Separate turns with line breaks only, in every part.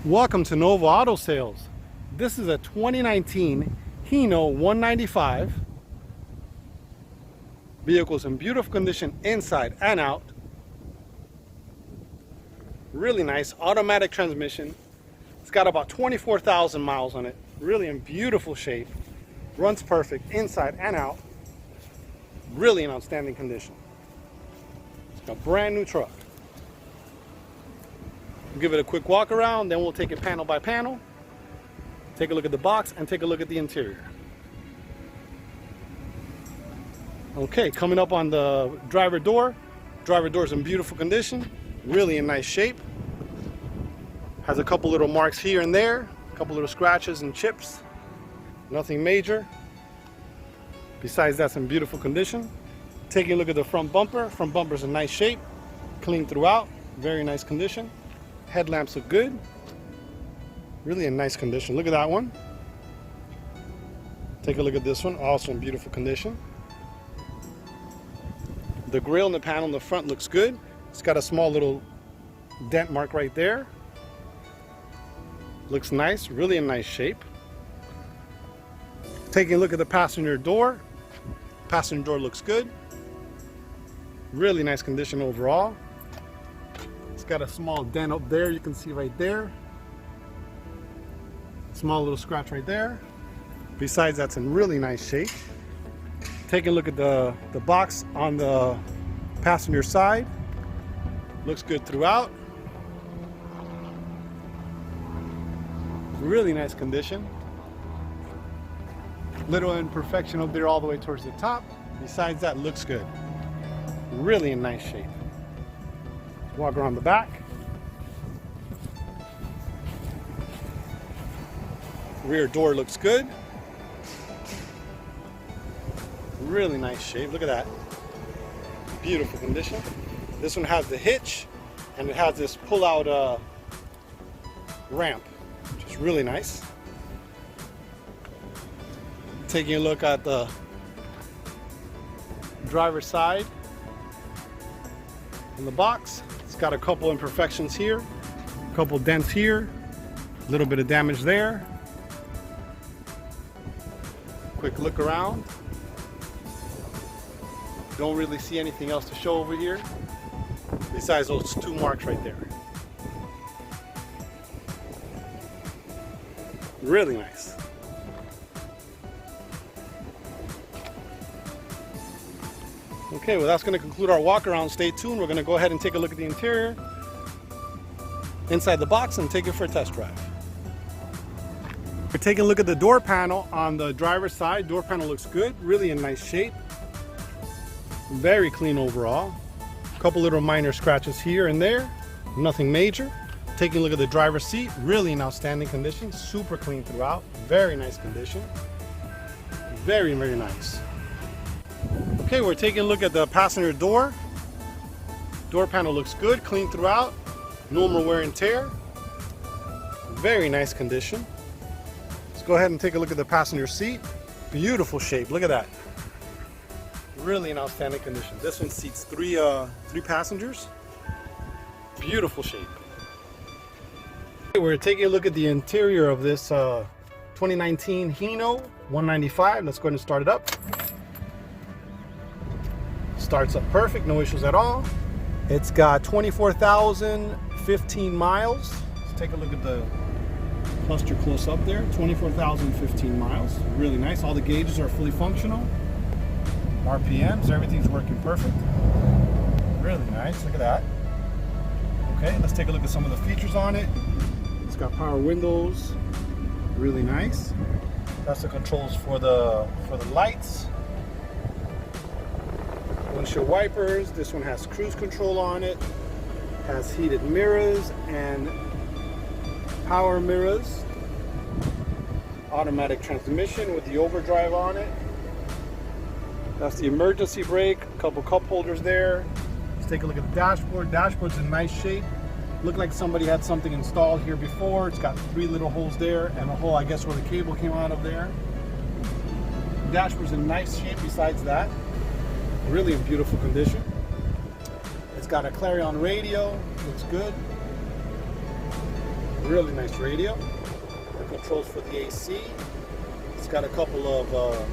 Welcome to Nova Auto Sales. This is a 2019 HINO 195. Vehicle's in beautiful condition inside and out. Really nice automatic transmission. It's got about 24,000 miles on it. Really in beautiful shape. Runs perfect inside and out. Really in outstanding condition. It's a brand new truck. We'll give it a quick walk around, then we'll take it panel by panel. Take a look at the box and take a look at the interior. Okay, coming up on the driver door. Driver door is in beautiful condition, really in nice shape. Has a couple little marks here and there, a couple little scratches and chips. Nothing major. Besides, that's in beautiful condition. Taking a look at the front bumper. Front bumper's in nice shape, clean throughout, very nice condition. Headlamps look good. Really in nice condition. Look at that one. Take a look at this one, also in beautiful condition. The grille and the panel in the front looks good. It's got a small little dent mark right there. Looks nice, really in nice shape. Taking a look at the passenger door. Passenger door looks good. Really nice condition overall. It's got a small dent up there, you can see right there. Small little scratch right there. Besides, that's in really nice shape. Taking a look at the box on the passenger side. Looks good throughout. Really nice condition. Little imperfection up there all the way towards the top. Besides that, looks good. Really in nice shape. Walk around the back. Rear door looks good. Really nice shape. Look at that. Beautiful condition. This one has the hitch and it has this pull-out ramp, which is really nice. Taking a look at the driver's side in the box. It's got a couple imperfections here, a couple dents here, a little bit of damage there. Quick look around. Don't really see anything else to show over here besides those two marks right there. Really nice. Okay, well, that's going to conclude our walk around. Stay tuned. We're going to go ahead and take a look at the interior inside the box and take it for a test drive. We're taking a look at the door panel on the driver's side. Door panel looks good, really in nice shape. Very clean overall. A couple little minor scratches here and there, nothing major. Taking a look at the driver's seat, really in outstanding condition, super clean throughout, very nice condition. Very, very nice. Okay, we're taking a look at the passenger door. Door panel looks good, clean throughout, normal wear and tear. Very nice condition. Let's go ahead and take a look at the passenger seat. Beautiful shape, look at that. Really in outstanding condition. This one seats three passengers. Beautiful shape. We're taking a look at the interior of this 2019 HINO 195. Let's go ahead and start it up. Starts up perfect, no issues at all. It's got 24,015 miles. Let's take a look at the cluster close up there. 24,015 miles. Really nice. All the gauges are fully functional. RPMs, everything's working perfect. Really nice, look at that. Okay, let's take a look at some of the features on it. It's got power windows, really nice. That's the controls for the lights. Windshield wipers. This one has cruise control on it. Has heated mirrors and power mirrors. Automatic transmission with the overdrive on it. That's the emergency brake, a couple cup holders there. Let's take a look at the dashboard. Dashboard's in nice shape. Looked like somebody had something installed here before. It's got three little holes there and a hole, I guess, where the cable came out of there. Dashboard's in nice shape besides that. Really in beautiful condition. It's got a Clarion radio, looks good. Really nice radio. The controls for the AC. It's got a couple of a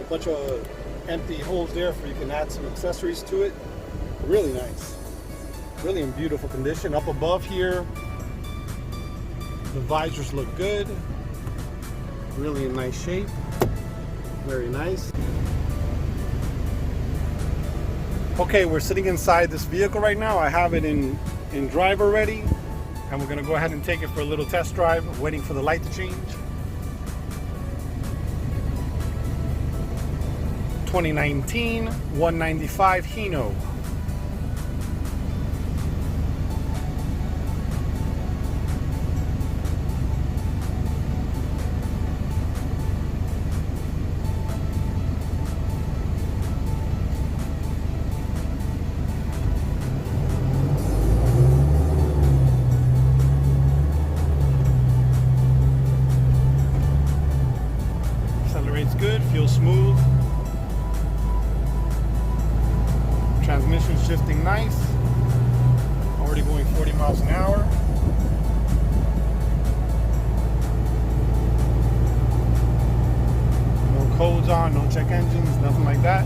bunch of empty holes there for you can add some accessories to it. Really nice. Really in beautiful condition. Up above here, the visors look good. Really in nice shape. Very nice. Okay, we're sitting inside this vehicle right now. I have it in drive already, and we're gonna go ahead and take it for a little test drive, waiting for the light to change. 2019 195 HINO. Accelerates good, feels smooth. Transmission shifting nice. Already going 40 miles an hour. No codes on, no check engines, nothing like that.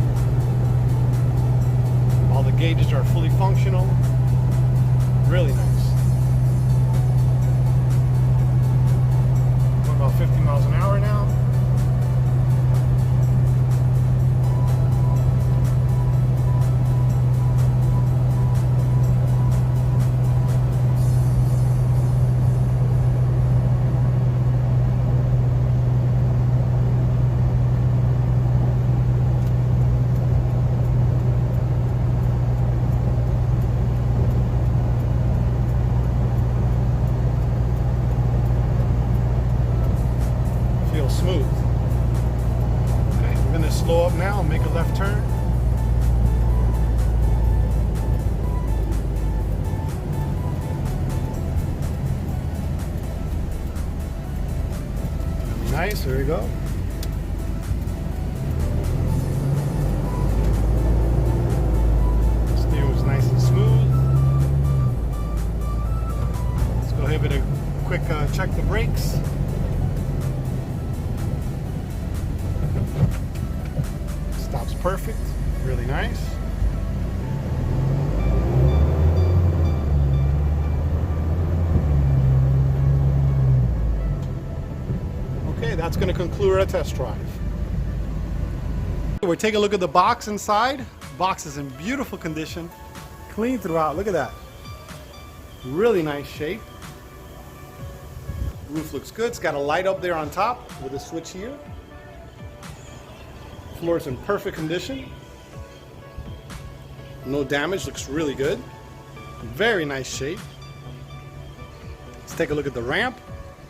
All the gauges are fully functional. Really nice. Going about 50 miles an hour now. Smooth. Okay, we're going to slow up now and make a left turn. Nice, there we go. Steering was nice and smooth. Let's go ahead and give it a quick check the brakes. Stops perfect, really nice. Okay, that's going to conclude our test drive. We're taking a look at the box inside. Box is in beautiful condition, clean throughout. Look at that. Really nice shape. Roof looks good. It's got a light up there on top with a switch here. Floor is in perfect condition. No damage, looks really good. Very nice shape. Let's take a look at the ramp.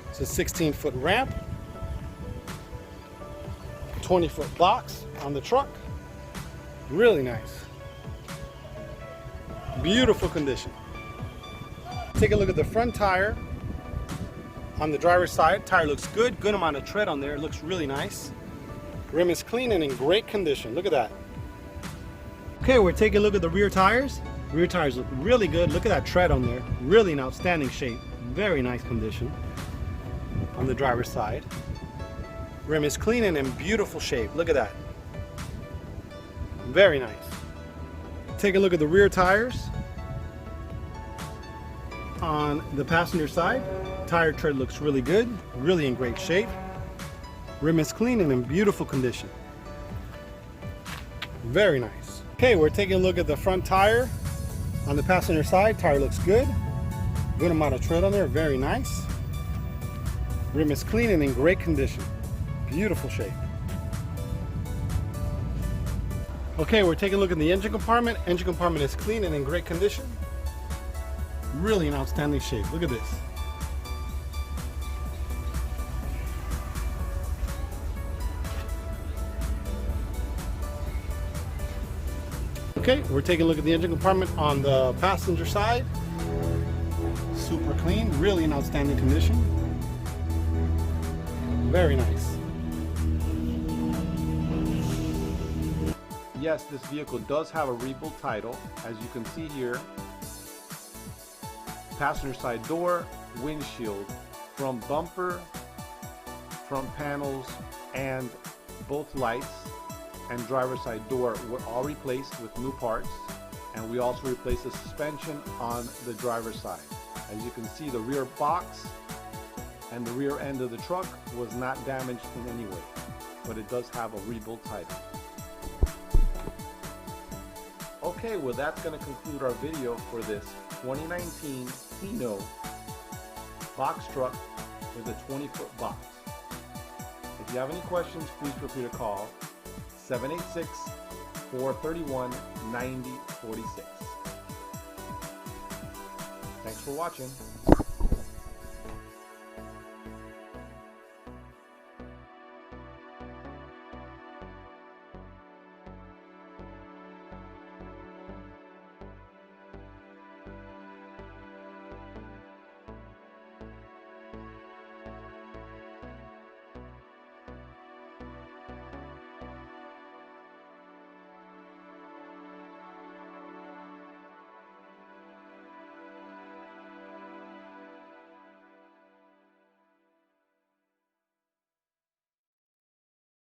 It's a 16-foot ramp. 20-foot box on the truck. Really nice. Beautiful condition. Take a look at the front tire. On the driver's side, tire looks good. Good amount of tread on there. It looks really nice. Rim is clean and in great condition. Look at that. Okay, we're taking a look at the rear tires. Rear tires look really good. Look at that tread on there. Really in outstanding shape. Very nice condition. On the driver's side. Rim is clean and in beautiful shape. Look at that. Very nice. Take a look at the rear tires. On the passenger side, tire tread looks really good. Really in great shape. Rim is clean and in beautiful condition. Very nice. Okay, we're taking a look at the front tire. On the passenger side, tire looks good. Good amount of tread on there, very nice. Rim is clean and in great condition. Beautiful shape. Okay, we're taking a look at the engine compartment. Engine compartment is clean and in great condition. Really in outstanding shape. Look at this. Okay, we're taking a look at the engine compartment on the passenger side. Super clean, really in outstanding condition. Very nice. Yes, this vehicle does have a rebuild title, as you can see here.
passenger side door, windshield, front bumper, front panels, and both lights and driver's side door were all replaced with new parts, and we also replaced the suspension on the driver's side. As you can see, the rear box and the rear end of the truck was not damaged in any way, but it does have a rebuild title. Okay, well that's going to conclude our video for this 2019 HINO box truck with a 20-foot box. If you have any questions, please feel free to call 786-431-9046. Thanks for watching.